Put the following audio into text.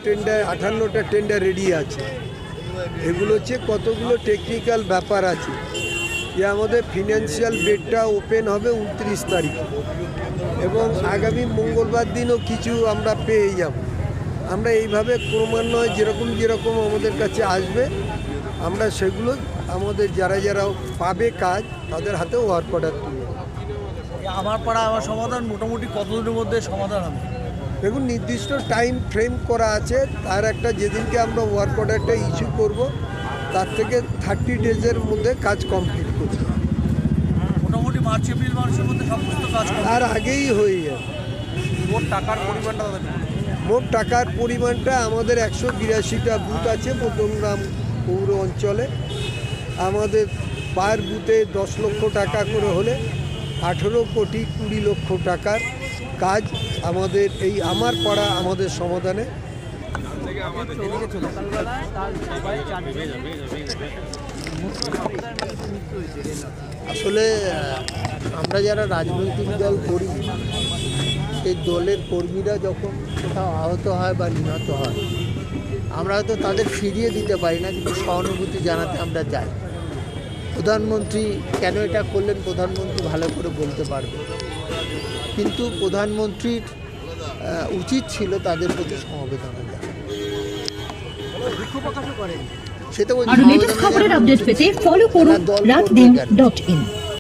Tender 58টা tender ready আছে। এগুলো হচ্ছে কতগুলো টেকনিক্যাল ব্যাপার আছে যে আমাদের ফিনান্সিয়াল বেডটা ওপেন হবে 29 তারিখে এবং আগামী মঙ্গলবার দিনও কিছু আমরা পেয়ে যাব। আমরা এইভাবে ক্রমান্বয়ে যেরকম আমাদের কাছে আসবে আমরা সেগুলো আমাদের যারা পাবে কাজ তাদের হাতে ওয়ার্ক অর্ডার তুলব। আমার পাড়া আমার সমাধান মোটামুটি কতদিনের মধ্যে সমাধান হবে? দেখুন, নির্দিষ্ট টাইম ফ্রেম করা আছে। তার একটা যেদিনকে আমরা ওয়ার্ক অর্ডারটা ইস্যু করব তার থেকে 30 ডেজের মধ্যে কাজ কমপ্লিট করব। মোটামুটি মার্চ এপ্রিল মাসের মধ্যে সমস্ত কাজ আর আগেই হয়ে যাবে। মোট টাকার পরিমাণটা মোট টাকার পরিমাণটা আমাদের 182টা বুথ আছে মধ্যমগ্রাম পৌর অঞ্চলে। আমাদের পার বুথে 10 লক্ষ টাকা করে হলে 18 কোটি 20 লক্ষ টাকার কাজ আমাদের এই আমার পাড়া আমাদের সমাধানে। আসলে আমরা যারা রাজনৈতিক দল করি সেই দলের কর্মীরা যখন কোথাও আহত হয় বা নিহত হয় আমরা হয়তো তাদের ফিরিয়ে দিতে পারি না, কিন্তু সহানুভূতি জানাতে আমরা যাই। প্রধানমন্ত্রী কেন এটা করলেন প্রধানমন্ত্রী ভালো করে বলতে পারবে, কিন্তু প্রধানমন্ত্রীর উচিত ছিল তাদের প্রতি সমবেদনা জানানো। আরো লেটেস্ট খবরের আপডেট পেতে ফলো করুন রাতদিন.in।